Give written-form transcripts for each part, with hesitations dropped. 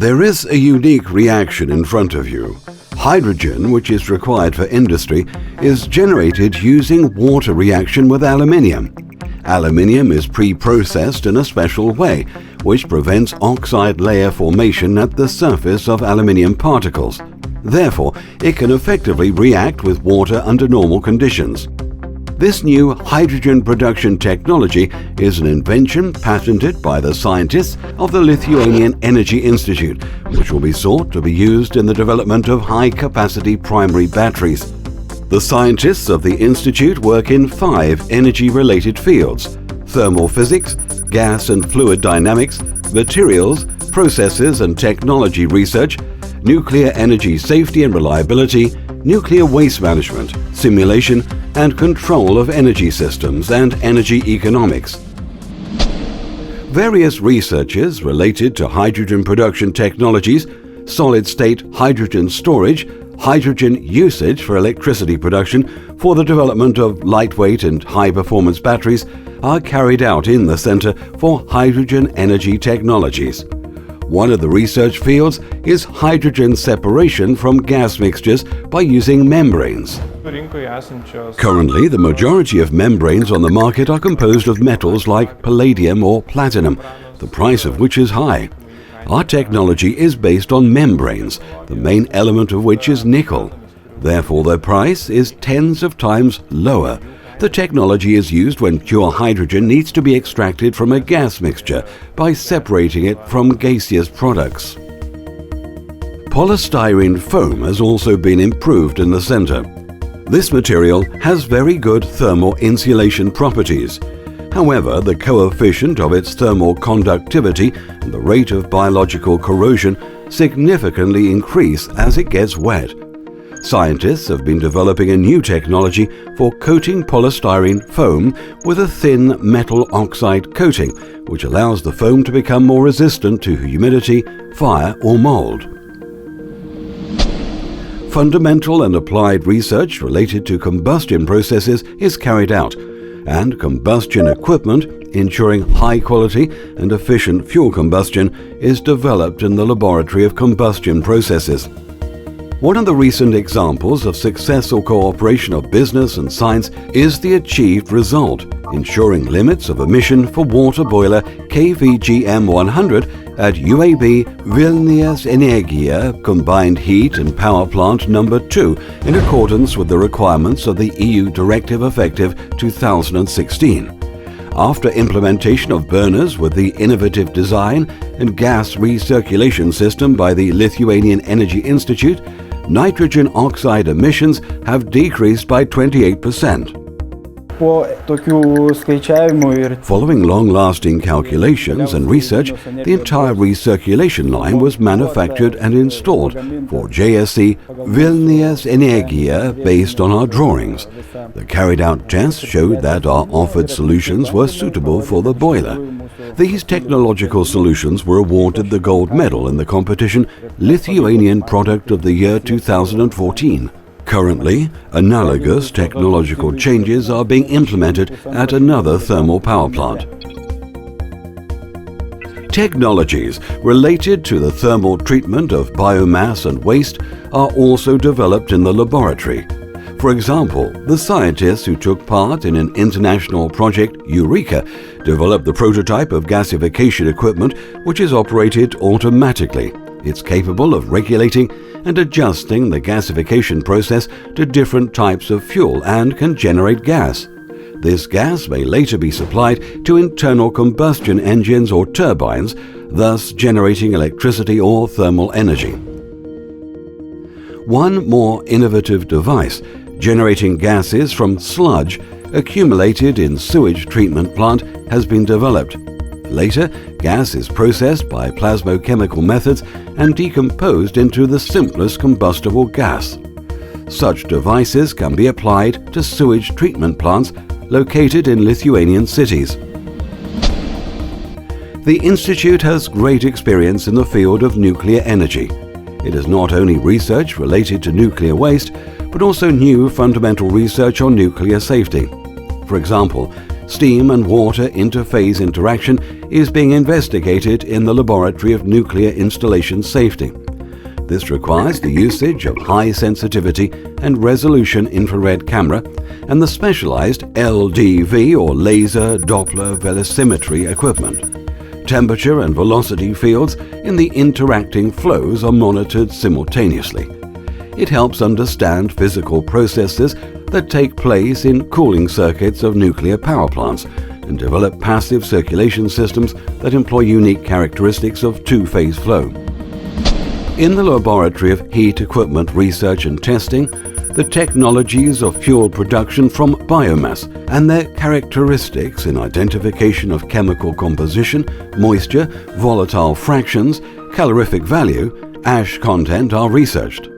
There is a unique reaction in front of you. Hydrogen, which is required for industry, is generated using water reaction with aluminium. Aluminium is pre-processed in a special way, which prevents oxide layer formation at the surface of aluminium particles. Therefore, it can effectively react with water under normal conditions. This new hydrogen production technology is an invention patented by the scientists of the Lithuanian Energy Institute, which will be sought to be used in the development of high-capacity primary batteries. The scientists of the institute work in 5 energy-related fields: thermal physics, gas and fluid dynamics, materials, processes and technology research, nuclear energy safety and reliability, nuclear waste management, simulation and control of energy systems, and energy economics. Various researches related to hydrogen production technologies, solid-state hydrogen storage, hydrogen usage for electricity production, for the development of lightweight and high-performance batteries are carried out in the Center for Hydrogen Energy Technologies. One of the research fields is hydrogen separation from gas mixtures by using membranes. Currently, the majority of membranes on the market are composed of metals like palladium or platinum, the price of which is high. Our technology is based on membranes, the main element of which is nickel. Therefore, their price is tens of times lower. The technology is used when pure hydrogen needs to be extracted from a gas mixture by separating it from gaseous products. Polystyrene foam has also been improved in the center. This material has very good thermal insulation properties. However, the coefficient of its thermal conductivity and the rate of biological corrosion significantly increase as it gets wet. Scientists have been developing a new technology for coating polystyrene foam with a thin metal oxide coating, which allows the foam to become more resistant to humidity, fire or mold. Fundamental and applied research related to combustion processes is carried out, and combustion equipment ensuring high quality and efficient fuel combustion is developed in the laboratory of combustion processes. One of the recent examples of successful cooperation of business and science is the achieved result, ensuring limits of emission for water boiler KVGM 100 at UAB Vilnius Energia Combined Heat and Power Plant No. 2 in accordance with the requirements of the EU Directive effective 2016. After implementation of burners with the innovative design and gas recirculation system by the Lithuanian Energy Institute, nitrogen oxide emissions have decreased by 28%. Following long-lasting calculations and research, the entire recirculation line was manufactured and installed for JSC Vilnius Energia based on our drawings. The carried-out tests showed that our offered solutions were suitable for the boiler. These technological solutions were awarded the gold medal in the competition Lithuanian Product of the Year 2014. Currently, analogous technological changes are being implemented at another thermal power plant. Technologies related to the thermal treatment of biomass and waste are also developed in the laboratory. For example, the scientists who took part in an international project, Eureka, developed the prototype of gasification equipment which is operated automatically. It's capable of regulating and adjusting the gasification process to different types of fuel and can generate gas. This gas may later be supplied to internal combustion engines or turbines, thus generating electricity or thermal energy. One more innovative device, generating gases from sludge accumulated in sewage treatment plant, has been developed. Later, gas is processed by plasmochemical methods and decomposed into the simplest combustible gas. Such devices can be applied to sewage treatment plants located in Lithuanian cities. The Institute has great experience in the field of nuclear energy. It is not only research related to nuclear waste, but also new fundamental research on nuclear safety. For example, steam and water interphase interaction is being investigated in the Laboratory of Nuclear Installation Safety. This requires the usage of high sensitivity and resolution infrared camera and the specialized LDV or laser Doppler velocimetry equipment. Temperature and velocity fields in the interacting flows are monitored simultaneously. It helps understand physical processes that take place in cooling circuits of nuclear power plants and develop passive circulation systems that employ unique characteristics of two-phase flow. In the Laboratory of Heat Equipment Research and Testing, the technologies of fuel production from biomass and their characteristics in identification of chemical composition, moisture, volatile fractions, calorific value, ash content are researched.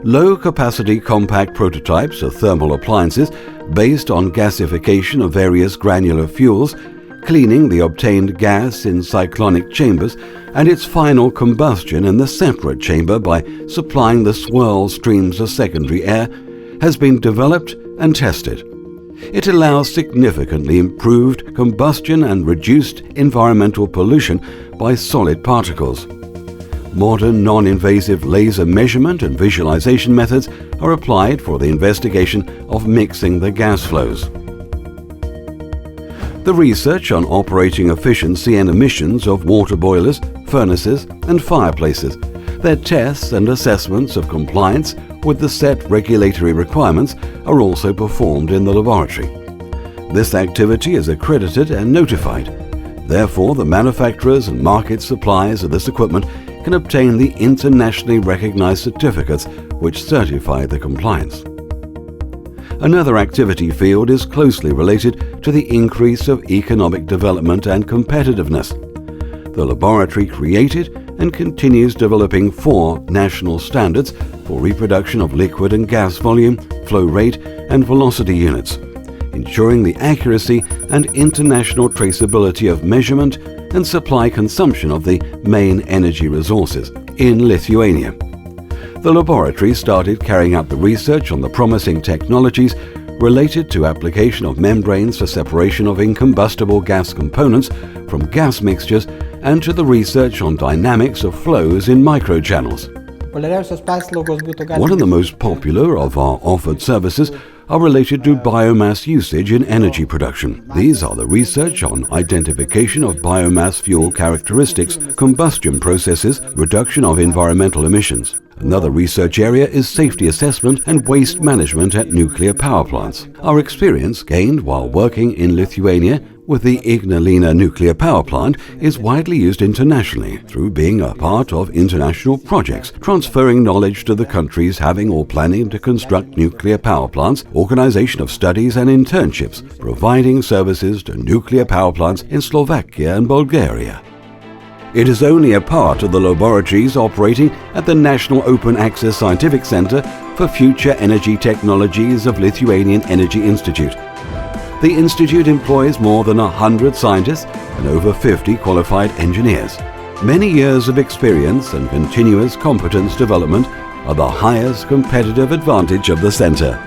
Low-capacity compact prototypes of thermal appliances based on gasification of various granular fuels, cleaning the obtained gas in cyclonic chambers, and its final combustion in the separate chamber by supplying the swirl streams of secondary air, has been developed and tested. It allows significantly improved combustion and reduced environmental pollution by solid particles. Modern non-invasive laser measurement and visualization methods are applied for the investigation of mixing the gas flows. The research on operating efficiency and emissions of water boilers, furnaces and fireplaces, their tests and assessments of compliance with the set regulatory requirements are also performed in the laboratory. This activity is accredited and notified. Therefore, the manufacturers and market suppliers of this equipment can obtain the internationally recognized certificates which certify the compliance. Another activity field is closely related to the increase of economic development and competitiveness. The laboratory created and continues developing 4 national standards for reproduction of liquid and gas volume, flow rate, and velocity units, ensuring the accuracy and international traceability of measurement and supply consumption of the main energy resources in Lithuania. The laboratory started carrying out the research on the promising technologies related to application of membranes for separation of incombustible gas components from gas mixtures and to the research on dynamics of flows in microchannels. One of the most popular of our offered services are related to biomass usage in energy production. These are the research on identification of biomass fuel characteristics, combustion processes, reduction of environmental emissions. Another research area is safety assessment and waste management at nuclear power plants. Our experience gained while working in Lithuania with the Ignalina nuclear power plant is widely used internationally through being a part of international projects, transferring knowledge to the countries having or planning to construct nuclear power plants, organization of studies and internships, providing services to nuclear power plants in Slovakia and Bulgaria. It is only a part of the laboratories operating at the National Open Access Scientific Center for Future Energy Technologies of Lithuanian Energy Institute. The institute employs more than 100 scientists and over 50 qualified engineers. Many years of experience and continuous competence development are the highest competitive advantage of the center.